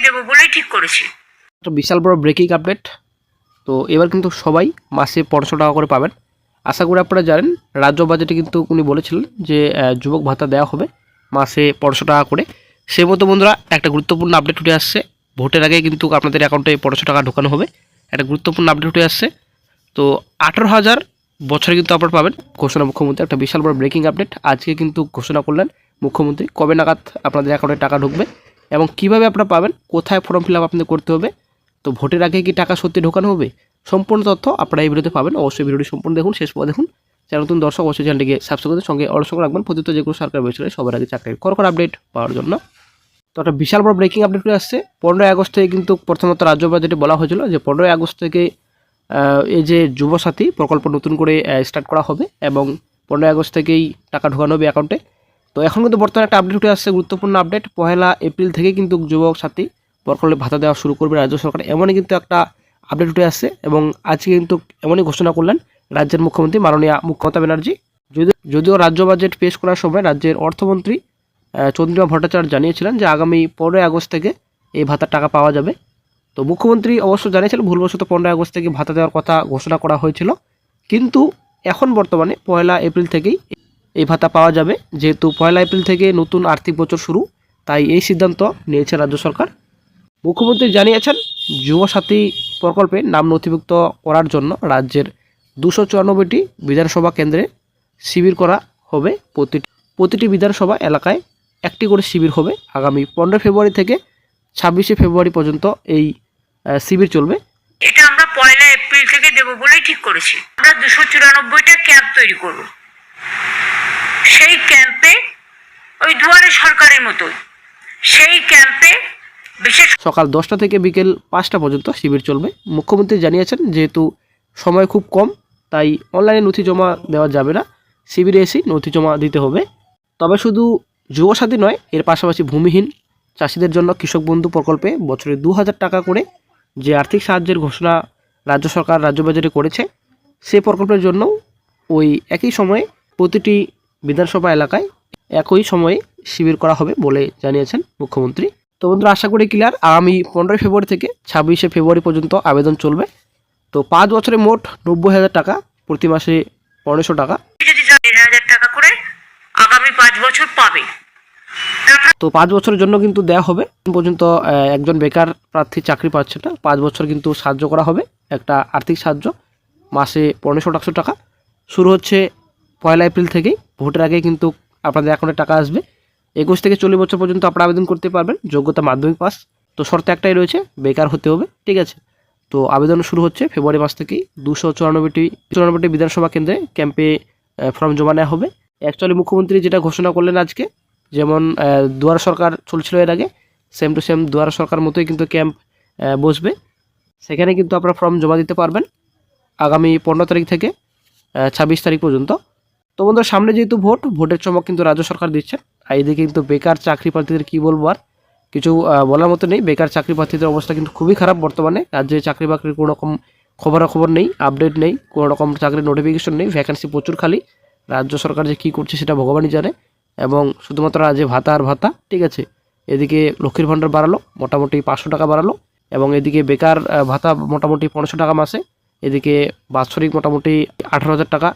দেবো বলেই ঠিক করেছি। একটা বিশাল বড় ব্রেকিং আপডেট। তো এবার কিন্তু সবাই মাসে 500 টাকা করে পাবেন। আশা করি আপনারা জানেন রাজ্য বাজেটে কিন্তু উনি বলেছিলেন যে যুবক ভাতা দেওয়া হবে মাসে 500 টাকা করে। সেই মতো বন্ধুরা একটা গুরুত্বপূর্ণ আপডেট উঠে আসছে। ভোটের আগে কিন্তু আপনাদের অ্যাকাউন্টে 500 টাকা ঢোকানো হবে। একটা গুরুত্বপূর্ণ আপডেট উঠে আসছে। তো 18,000 বছরে কিন্তু আপনারা পাবেন ঘোষণা মুখ্যমন্ত্রী। একটা বিশাল বড় ব্রেকিং আপডেট আজকে কিন্তু ঘোষণা করলেন মুখ্যমন্ত্রী। কবে নাগাদ আপনাদের অ্যাকাউন্টে টাকা ঢুকবে এবং কিভাবে আপনারা পাবেন, কোথায় ফর্ম ফিল আপ আপনাদের করতে হবে, তো ভোটের আগে কি টাকা সত্যি ঢোকানো হবে, সম্পূর্ণ তথ্য আপনারা এই ভিডিওতে পাবেন। অবশ্যই ভিডিওটি সম্পূর্ণ দেখুন, শেষ পর্যন্ত দেখুন। চ্যানেল নতুন দর্শক অবশ্যই চ্যানেলটিকে সাবস্ক্রাইব করে সঙ্গে অবশ্যই রাখবেন প্রতিনিয়ত যেগুলো সরকার বিষয়ে সবার আগে চাকরির কর আপডেট পাওয়ার জন্য। তো একটা বিশাল বড় ব্রেকিং আপডেট করে আসছে। 15 আগস্ট থেকে কিন্তু প্রথমত রাজ্য বাজেটে বলা হয়েছিল যে 15 আগস্ট থেকে এই যে যুবসাথী প্রকল্প নতুন করে স্টার্ট করা হবে এবং 15 আগস্ট থেকেই টাকা ঢোকানো হবে অ্যাকাউন্টে। তো এখন কিন্তু বর্তমানে একটা আপডেট উঠে আসছে, গুরুত্বপূর্ণ আপডেট। 1 এপ্রিল থেকে কিন্তু যুবক সাথী প্রকল্পে ভাতা দেওয়া শুরু করবে রাজ্য সরকার, এমনই কিন্তু একটা আপডেট উঠে আসছে। এবং আজকে কিন্তু এমনই ঘোষণা করলেন রাজ্যের মুখ্যমন্ত্রী মাননীয় মমতা ব্যানার্জি। যদিও রাজ্য বাজেট পেশ করার সময় রাজ্যের অর্থমন্ত্রী চন্দ্রিমা ভট্টাচার্য জানিয়েছিলেন যে আগামী 15 আগস্ট থেকে এই ভাতার টাকা পাওয়া যাবে। তো মুখ্যমন্ত্রী অবশ্য জানিয়েছিলেন ভুলবশত 15 আগস্ট থেকে ভাতা দেওয়ার কথা ঘোষণা করা হয়েছিল, কিন্তু এখন বর্তমানে 1 এপ্রিল থেকেই এই ভাতা পাওয়া যাবে। যেহেতু 1 এপ্রিল থেকে নতুন আর্থিক বছর শুরু, তাই এই সিদ্ধান্ত নিয়েছে রাজ্য সরকার। মুখ্যমন্ত্রী জানিয়েছেন যুবসাথী প্রকল্পে নাম নথিভুক্ত করার জন্য রাজ্যের 294টি বিধানসভা কেন্দ্রে শিবির করা হবে। প্রতিটি বিধানসভা এলাকায় একটি করে শিবির হবে। আগামী 15 ফেব্রুয়ারি থেকে 26 ফেব্রুয়ারি পর্যন্ত এই শিবির চলবে। এটা আমরা 1 এপ্রিল থেকে দেবো বলেই ঠিক করেছি। আমরা 294টা ক্যাম্প তৈরি করব। সেই ক্যাম্পে ওই দুয়ারে সরকারের মতো সেই ক্যাম্পে বিশেষ সকাল 10টা থেকে বিকেল 5টা পর্যন্ত শিবির চলবে। মুখ্যমন্ত্রী জানিয়েছেন যেহেতু সময় খুব কম, তাই অনলাইনে নথি জমা দেওয়া যাবে না, শিবিরে এসেই নথি জমা দিতে হবে। তবে শুধু যুবসাথী নয়, এর পাশাপাশি ভূমিহীন চাষিদের জন্য কৃষক বন্ধু প্রকল্পে বছরে 2,000 টাকা করে যে আর্থিক সাহায্যের ঘোষণা রাজ্য সরকার রাজ্য বাজেটে করেছে, সেই প্রকল্পের জন্য ওই একই সময়ে প্রতিটি বিধানসভা এলাকায় একই সময়ে শিবির করা হবে বলে জানিয়েছেন মুখ্যমন্ত্রী। তো বন্ধুরা আশা করি ক্লিয়ার। আগামী 15 ফেব্রুয়ারি থেকে 26 ফেব্রুয়ারি পর্যন্ত আবেদন চলবে। তো 5 বছরে মোট 90,000 টাকা, প্রতি মাসে 1500 টাকা, যদি 1,000 টাকা করে আগামী 5 বছর পাবে। তো 5 বছরের জন্য কিন্তু দেওয়া হবে। পর্যন্ত একজন বেকার প্রার্থী চাকরি পাচ্ছে না, 5 বছর কিন্তু সাহায্য করা হবে, একটা আর্থিক সাহায্য মাসে 1500 টাকা। শুরু হচ্ছে 1 এপ্রিল থেকেই। ভোটের আগে কিন্তু আপনাদের অ্যাকাউন্টে টাকা আসবে। 21 থেকে 40 বছর পর্যন্ত আপনারা আবেদন করতে পারবেন, যোগ্যতা মাধ্যমিক পাস। তো শর্ত একটাই রয়েছে, বেকার হতে হবে, ঠিক আছে। তো আবেদন শুরু হচ্ছে ফেব্রুয়ারি মাস থেকেই। 294টি বিধানসভা কেন্দ্রে ক্যাম্পে ফর্ম জমা নেওয়া হবে। অ্যাকচুয়ালি মুখ্যমন্ত্রী যেটা ঘোষণা করলেন আজকে, যেমন দুয়ার সরকার চলছিল এর আগে, সেম টু সেম দুয়ার সরকার মতোই কিন্তু ক্যাম্প বসবে। সেখানে কিন্তু আপনারা ফর্ম জমা দিতে পারবেন আগামী 15 তারিখ থেকে 26 তারিখ পর্যন্ত। তো বন্ধুরা সামনে যেহেতু ভোটের চমক কিন্তু রাজ্য সরকার দিচ্ছে। আর এদিকে কিন্তু বেকার চাকরি প্রার্থীদের কী বলবো, আর কিছু বলার মতো নেই। বেকার চাকরি প্রার্থীদের অবস্থা কিন্তু খুবই খারাপ বর্তমানে। রাজ্যে চাকরি বাকরির কোনো রকম খবরাখবর নেই, আপডেট নেই, কোনো রকম চাকরির নোটিফিকেশন নেই, ভ্যাকেন্সি প্রচুর খালি। রাজ্য সরকার যে কী করছে সেটা ভগবানই জানে। এবং শুধুমাত্র রাজ্যে ভাতা আর ভাতা, ঠিক আছে। এদিকে লক্ষ্মীর ভাণ্ডার বাড়ালো, মোটামুটি 500 টাকা বাড়ালো। এবং এদিকে বেকার ভাতা মোটামুটি 1500 টাকা মাসে। এদিকে বাৎসরিক মোটামুটি 18,000 টাকা